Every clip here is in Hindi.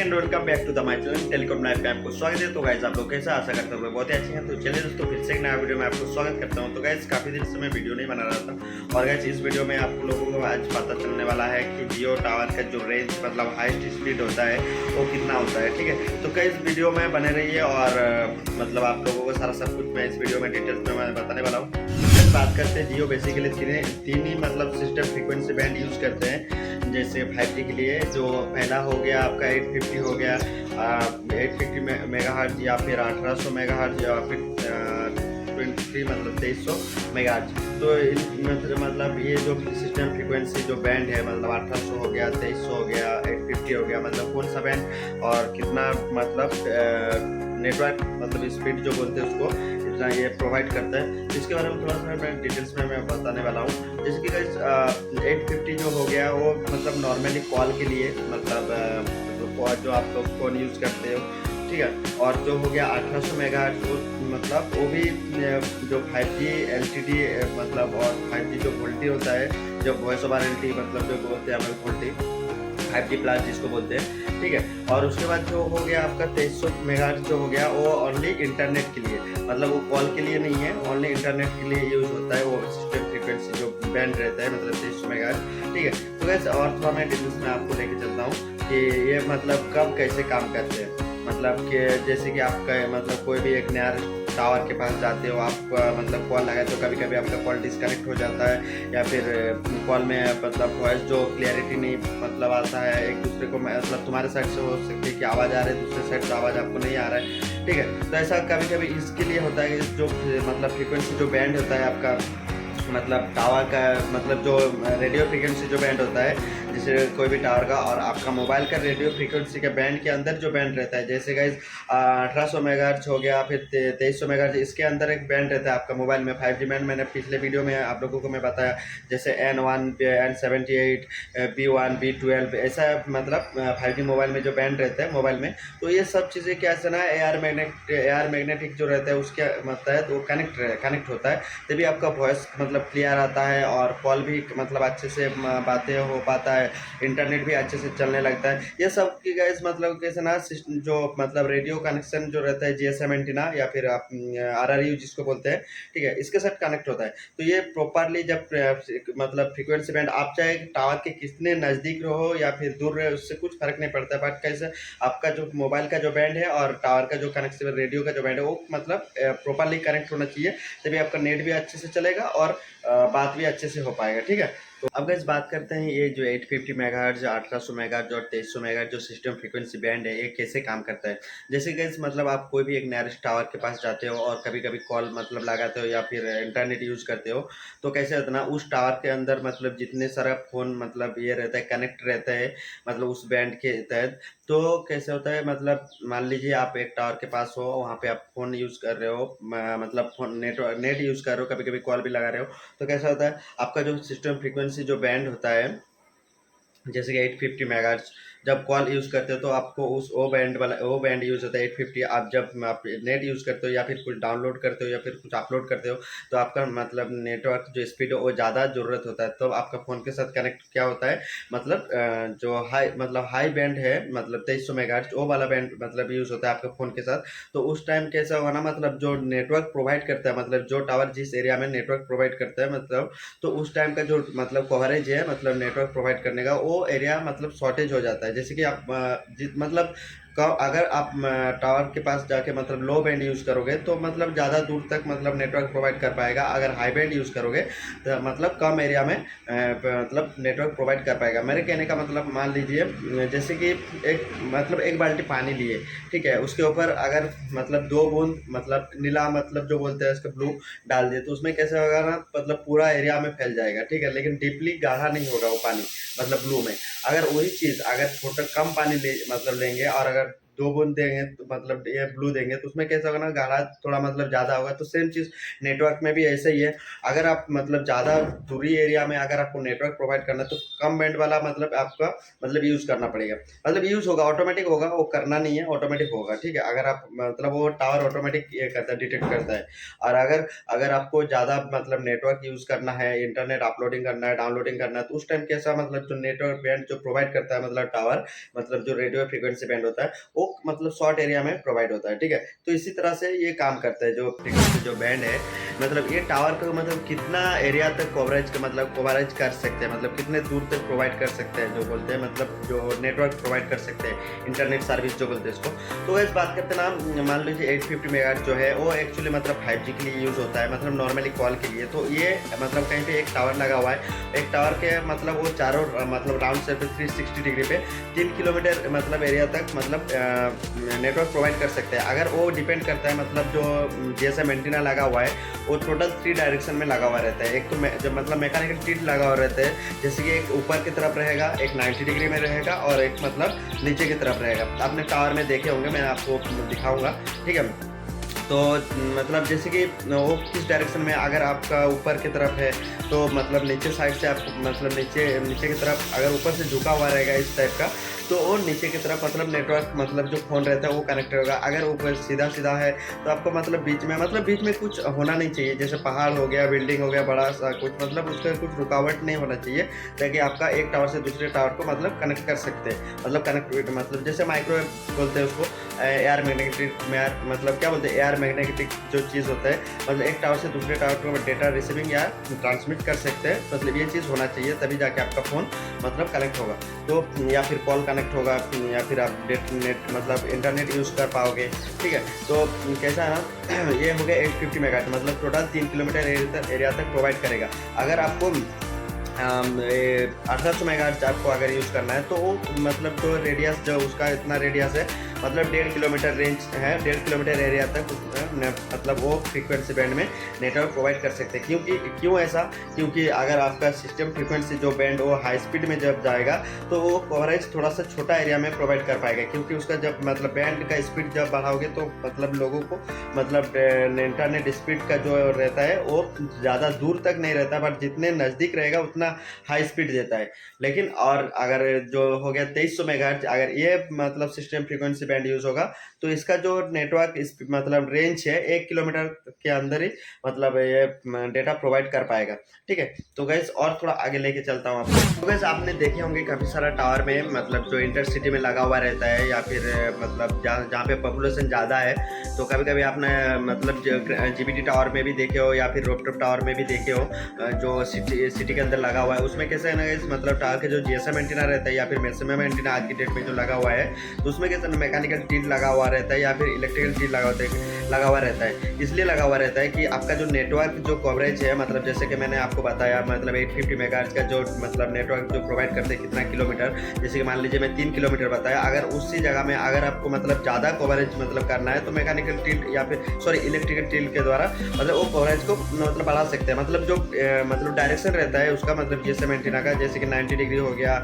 And welcome back to the my channel telecom life पे आपको स्वागत है। तो गाइस आप लोग कैसे, आशा करता हूँ बहुत ही अच्छे हैं। तो चलिए दोस्तों, फिर से एक नया वीडियो में आपको स्वागत करता हूँ। तो गाइस काफ़ी दिन से मैं वीडियो नहीं बना रहा था और गाइस इस वीडियो में आप लोगों को आज पता चलने वाला है कि जियो टावर का जो रेंज मतलब हाईएस्ट स्पीड होता है वो कितना होता है। ठीक है, तो गाइस वीडियो में बने रहिए और मतलब आप लोगों को सारा सब कुछ मैं इस वीडियो में डिटेल्स में मैं बताने वाला हूँ। बात करते हैं, जियो बेसिकली तीन ही मतलब सिस्टम फ्रीक्वेंसी बैंड यूज़ करते हैं। जैसे 5G के लिए जो पहला हो गया आपका 850 हो गया, 850 मेगाहर्ट्ज या फिर 1800 मेगाहर्ट्ज या फिर 23 मतलब 2300 मेगाहर्ट्ज। तो मतलब ये जो सिस्टम फ्रीक्वेंसी जो बैंड है मतलब 1800 हो गया, 2300 हो गया, 850 हो गया, मतलब कौन सा बैंड और कितना मतलब नेटवर्क मतलब स्पीड जो बोलते हैं उसको इतना ये प्रोवाइड करता है। इसके बारे में थोड़ा सा मैं डिटेल्स में मैं बताने वाला हूँ। जैसे कि गाइस 850 जो हो गया वो मतलब नॉर्मली कॉल के लिए मतलब जो आप लोग फ़ोन यूज़ करते हो, ठीक है। और जो हो गया 1800 मेगाहर्ट्ज वो मतलब वो भी जो 5G LTE मतलब और 5G जो वोल्टी होता है, जो वॉइस ओवर LTE मतलब जो बोलते हैं हमें वोल्टी 5G प्लस जिसको बोलते हैं, ठीक है। और उसके बाद जो हो गया आपका 2300 मेगाहर्ट्ज जो हो गया वो ओनली इंटरनेट के लिए, मतलब वो कॉल के लिए नहीं है, ओनली इंटरनेट के लिए यूज़ होता है वो सिस्टम फ्रीक्वेंसी जो बैंड रहता है मतलब 2300 मेगाहर्ट्ज, ठीक है। तो वैसे और थोड़ा मैं डिटेल्स में आपको लेके चलता हूँ कि ये मतलब कब कैसे काम करते हैं। मतलब कि जैसे कि आपका मतलब कोई भी एक नया टावर के पास जाते हो, आप मतलब कॉल लगाते हो, कभी कभी आपका कॉल डिस्कनेक्ट हो जाता है या फिर कॉल में मतलब वॉइस जो क्लियरिटी नहीं मतलब आता है, एक दूसरे को मतलब तुम्हारे साइड से हो सकती है कि आवाज़ आ रही है, दूसरे साइड से आवाज़ आपको नहीं आ रहा है, ठीक है। तो ऐसा कभी कभी इसके लिए होता है कि जो मतलब फ्रीक्वेंसी जो बैंड होता है आपका मतलब टावर का मतलब जो रेडियो फ्रीक्वेंसी जो बैंड होता है, जैसे कोई भी टावर का और आपका मोबाइल का रेडियो फ्रीक्वेंसी के बैंड के अंदर जो बैंड रहता है, जैसे गाइज 1800 मेगाहर्ट्ज हो गया, फिर 2300 मेगाहर्ट्ज, इसके अंदर एक बैंड रहता है आपका मोबाइल में 5G बैंड। मैंने पिछले वीडियो में आप लोगों को मैं बताया, जैसे N1 N78 B1 B12 ऐसा मतलब 5G मोबाइल में जो बैंड रहता है मोबाइल में। तो ये सब चीज़ें क्या है ना, एयर मैग्नेटिक जो रहता है उसके मतलब वो कनेक्ट होता है, तभी आपका वॉइस मतलब क्लियर आता है और कॉल भी मतलब अच्छे से बातें हो पाता है, इंटरनेट भी अच्छे से चलने लगता है। ये सब की गाइस मतलब कैसे ना जो मतलब रेडियो कनेक्शन जो रहता है GSM एंटीना या फिर आप RRU जिसको बोलते हैं, ठीक है, इसके साथ कनेक्ट होता है। तो ये प्रॉपरली जब मतलब फ्रीक्वेंसी बैंड आप चाहे टावर के कितने नज़दीक रहो या फिर दूर रहे उससे कुछ फर्क नहीं पड़ता, बट कैसे आपका जो मोबाइल का जो बैंड है और टावर का जो कनेक्शन रेडियो का जो बैंड है वो मतलब प्रॉपरली कनेक्ट होना चाहिए, तभी आपका नेट भी अच्छे से चलेगा और बात भी अच्छे से हो पाएगा, ठीक है। तो अब गाइस बात करते हैं ये जो 850 मेगाहर्ट्ज, 1800 मेगाहर्ट्ज और 2300 मेगाहर्ट्ज जो सिस्टम फ्रीक्वेंसी बैंड है ये कैसे काम करता है। जैसे गाइस मतलब आप कोई भी एक नियरेस्ट टावर के पास जाते हो और कभी कभी कॉल मतलब लगाते हो या फिर इंटरनेट यूज़ करते हो, तो कैसे होता है ना, उस टावर के अंदर मतलब जितने सारा फ़ोन मतलब ये रहता है कनेक्ट रहता है मतलब उस बैंड के तहत। तो कैसे होता है मतलब मान लीजिए आप एक टावर के पास हो, वहाँ पे आप फ़ोन यूज़ कर रहे हो, मतलब फ़ोन नेट यूज़ कर रहे हो, कभी कभी कॉल भी लगा रहे हो। तो कैसा होता है आपका जो सिस्टम फ्रीक्वेंसी जो बैंड होता है जैसे कि 850 मेगाहर्ट्ज, जब कॉल यूज़ करते हो तो आपको उस वो बैंड यूज़ होता है 850। आप जब आप नेट यूज़ करते हो या फिर कुछ डाउनलोड करते हो या फिर कुछ अपलोड करते हो, तो आपका मतलब नेटवर्क जो स्पीड है वो ज़्यादा ज़रूरत होता है। तो आपका फ़ोन के साथ कनेक्ट क्या होता है मतलब जो हाई बैंड है मतलब 2300 मेगाहर्ट्ज वो वाला बैंड मतलब यूज़ होता है आपके फ़ोन के साथ। तो उस टाइम कैसा होगा ना, मतलब जो नेटवर्क प्रोवाइड करता है मतलब जो टावर जिस एरिया में नेटवर्क प्रोवाइड करता है मतलब, तो उस टाइम का जो मतलब कवरेज है मतलब नेटवर्क प्रोवाइड करने का वो एरिया मतलब शॉर्टेज हो जाता है। जैसे कि आप मतलब अगर आप टावर के पास जाके मतलब लो बैंड यूज़ करोगे तो मतलब ज़्यादा दूर तक मतलब नेटवर्क प्रोवाइड कर पाएगा। अगर हाई बैंड यूज़ करोगे तो मतलब कम एरिया में मतलब नेटवर्क प्रोवाइड कर पाएगा। मेरे कहने का मतलब मान लीजिए जैसे कि एक बाल्टी पानी लिए, ठीक है, उसके ऊपर अगर मतलब 2 बूंद मतलब नीला मतलब जो बोलते हैं इसका ब्लू डाल दिए, तो उसमें कैसे होगा ना मतलब पूरा एरिया में फैल जाएगा, ठीक है, लेकिन डीपली गाढ़ा नहीं होगा वो पानी मतलब ब्लू में। अगर वही चीज़ अगर छोटा कम पानी ले मतलब लेंगे और अगर 2 बूंद देंगे तो मतलब ये ब्लू देंगे तो उसमें कैसा होगा ना, गाढ़ा थोड़ा मतलब ज़्यादा होगा। तो सेम चीज़ नेटवर्क में भी ऐसे ही है। अगर आप मतलब ज़्यादा दूरी एरिया में अगर आपको नेटवर्क प्रोवाइड करना है तो कम बैंड वाला मतलब आपका मतलब यूज़ करना पड़ेगा। मतलब यूज़ होगा, ऑटोमेटिक होगा, वो करना नहीं है, ऑटोमेटिक होगा, ठीक है। अगर आप मतलब वो टावर ऑटोमेटिक ये करता है, डिटेक्ट करता है। और अगर अगर आपको ज़्यादा मतलब नेटवर्क यूज़ करना है, इंटरनेट अपलोडिंग करना है, डाउनलोडिंग करना है, तो उस टाइम कैसा मतलब जो नेटवर्क बैंड जो प्रोवाइड करता है मतलब टावर, मतलब जो रेडियो फ्रीक्वेंसी बैंड होता है, वो मतलब शॉर्ट एरिया में प्रोवाइड होता है, ठीक है। तो इसी तरह से ये काम करता है जो फ्रीक्वेंसी जो बैंड है, मतलब ये टावर को मतलब कितना एरिया तक कवरेज कर सकते हैं, मतलब कितने दूर तक प्रोवाइड कर सकते हैं, जो बोलते हैं मतलब जो नेटवर्क प्रोवाइड कर सकते हैं, इंटरनेट सर्विस जो बोलते हैं इसको। तो इस बात करते हैं ना, मान लीजिए 850 मेगाहर्ट्ज़ जो है वो एक्चुअली मतलब 5G के लिए यूज़ होता है, मतलब नॉर्मली कॉल के लिए। तो ये मतलब कहीं पे एक टावर लगा हुआ है, एक टावर के मतलब वो चारों मतलब राउंड सर्फेस 360 डिग्री पे 3 किलोमीटर मतलब एरिया तक मतलब नेटवर्क प्रोवाइड कर सकते हैं। अगर वो डिपेंड करता है मतलब जो GSM एंटीना लगा हुआ है वो टोटल 3 डायरेक्शन में लगा हुआ रहता है। एक तो जो मतलब मैकेनिकल टिल्ट लगा हुआ रहता है, जैसे कि एक ऊपर की तरफ रहेगा, एक 90 डिग्री में रहेगा और एक मतलब नीचे की तरफ रहेगा। आपने टावर में देखे होंगे, मैं आपको दिखाऊंगा, ठीक है। तो मतलब जैसे कि वो किस डायरेक्शन में, अगर आपका ऊपर की तरफ है तो मतलब नीचे साइड से आप मतलब नीचे की तरफ अगर ऊपर से झुका हुआ रहेगा इस टाइप का, तो वो नीचे की तरफ मतलब नेटवर्क मतलब जो फ़ोन रहता है वो कनेक्ट होगा। अगर ऊपर सीधा है तो आपको मतलब बीच में कुछ होना नहीं चाहिए, जैसे पहाड़ हो गया, बिल्डिंग हो गया, बड़ा सा कुछ मतलब उसका कुछ रुकावट नहीं होना चाहिए, ताकि आपका एक टावर से दूसरे टावर को मतलब कनेक्ट कर सकते हैं। मतलब कनेक्टिविटी मतलब जैसे माइक्रोवेव बोलते हैं उसको, एयर मैग्नेटिक मतलब क्या बोलते हैं, एयर मैग्नेटिक जो चीज़ होता है, मतलब एक टावर से दूसरे टावर को डेटा रिसीविंग या ट्रांसमिट कर सकते हैं। मतलब ये चीज़ होना चाहिए, तभी जाके आपका फ़ोन मतलब कनेक्ट होगा। तो या फिर कॉल कनेक्ट होगा, या फिर आप नेट मतलब इंटरनेट यूज़ कर पाओगे, ठीक है। तो कैसा है ना, ये हो गया 850 मेगाहर्ट्ज़, मतलब टोटल 3 किलोमीटर एरिया तक प्रोवाइड करेगा। अगर आपको 1800 मेगाहर्ट्ज़ आपको अगर यूज़ करना है तो वो मतलब जो रेडियस जो उसका इतना रेडियस है, मतलब 1.5 किलोमीटर रेंज है, 1.5 किलोमीटर एरिया तक मतलब वो फ्रीक्वेंसी बैंड में नेटवर्क प्रोवाइड कर सकते हैं। क्यों ऐसा? क्योंकि अगर आपका सिस्टम फ्रीक्वेंसी जो बैंड वो हाई स्पीड में जब जाएगा तो वो कवरेज थोड़ा सा छोटा एरिया में प्रोवाइड कर पाएगा, क्योंकि उसका जब मतलब बैंड का स्पीड जब बढ़ाओगे तो मतलब लोगों को मतलब इंटरनेट स्पीड का जो रहता है वो ज़्यादा दूर तक नहीं रहता, बट जितने नज़दीक रहेगा उतना हाई स्पीड देता है। लेकिन और अगर जो हो गया 2300 मेगाहर्ट्ज़, अगर ये मतलब सिस्टम फ्रीक्वेंसी बैंड यूज़ होगा तो इसका जो नेटवर्क मतलब रेंज है 1 किलोमीटर के अंदर ही मतलब ये डेटा प्रोवाइड कर पाएगा, ठीक है। तो गैस और थोड़ा आगे लेके चलता हूँ आपको। तो गैस आपने देखे होंगे काफ़ी सारा टावर में मतलब जो इंटरसिटी में लगा हुआ रहता है, या फिर मतलब जहाँ पे पॉपुलेशन ज़्यादा है, तो कभी कभी आपने मतलब GBT टावर में भी देखे हो या फिर रूफटॉप टावर में भी देखे हो, जो सिटी के अंदर लगा हुआ है। उसमें कैसे है ना guys, मतलब टावर के जो GSM एंटीना रहता है या फिर मैक्सिमम एंटीना आज की डेट में जो लगा हुआ है, तो उसमें कैसे ना मैकेनिकल टिल्ट लगा हुआ रहता है या फिर इलेक्ट्रिकल टिल्ट लगा हुआ रहता है। इसलिए लगा हुआ रहता है कि आपका जो नेटवर्क जो कवरेज है, मतलब जैसे कि मैंने आपको बताया मतलब 850 मेगाहर्ट्ज़ का जो मतलब नेटवर्क जो प्रोवाइड करते हैं कितना किलोमीटर, जैसे कि मान लीजिए मैं 3 किलोमीटर बताया, अगर उसी जगह में अगर आपको मतलब ज़्यादा कवरेज मतलब करना है तो मैकेनिकल टिल्ट या फिर इलेक्ट्रिकल टिल्ट के द्वारा मतलब वो कवरेज को मतलब बढ़ा सकते हैं। मतलब जो मतलब डायरेक्शन रहता है उसका मतलब GSM एंटीना का, जैसे कि 90 डिग्री हो गया,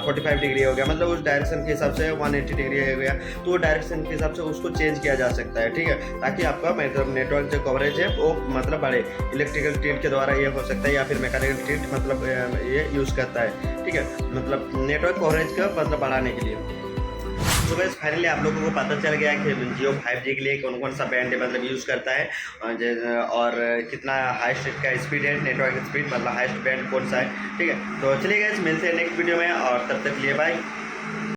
45 डिग्री हो गया, मतलब उस डायरेक्शन के हिसाब से 180 डिग्री हो गया, तो वो डायरेक्शन के हिसाब से उसको चेंज किया जा सकता है, ठीक है, ताकि आपका मतलब नेटवर्क जो कवरेज है वो मतलब बढ़े। इलेक्ट्रिकल टिल्ट के द्वारा ये हो सकता है या फिर मैकेनिकल टिल्ट मतलब ये यूज़ करता है, ठीक है, मतलब नेटवर्क कवरेज का मतलब बढ़ाने के लिए। तो बस फाइनली आप लोगों को पता चल गया कि जियो 5G के लिए कौन कौन सा बैंड मतलब यूज़ करता है, और कितना हाईएस्ट का स्पीड है, नेटवर्क स्पीड मतलब हाईएस्ट बैंड कौन सा है, ठीक है। तो चलिए गाइस, मिलते हैं नेक्स्ट वीडियो में, और तब तक लिए बाय।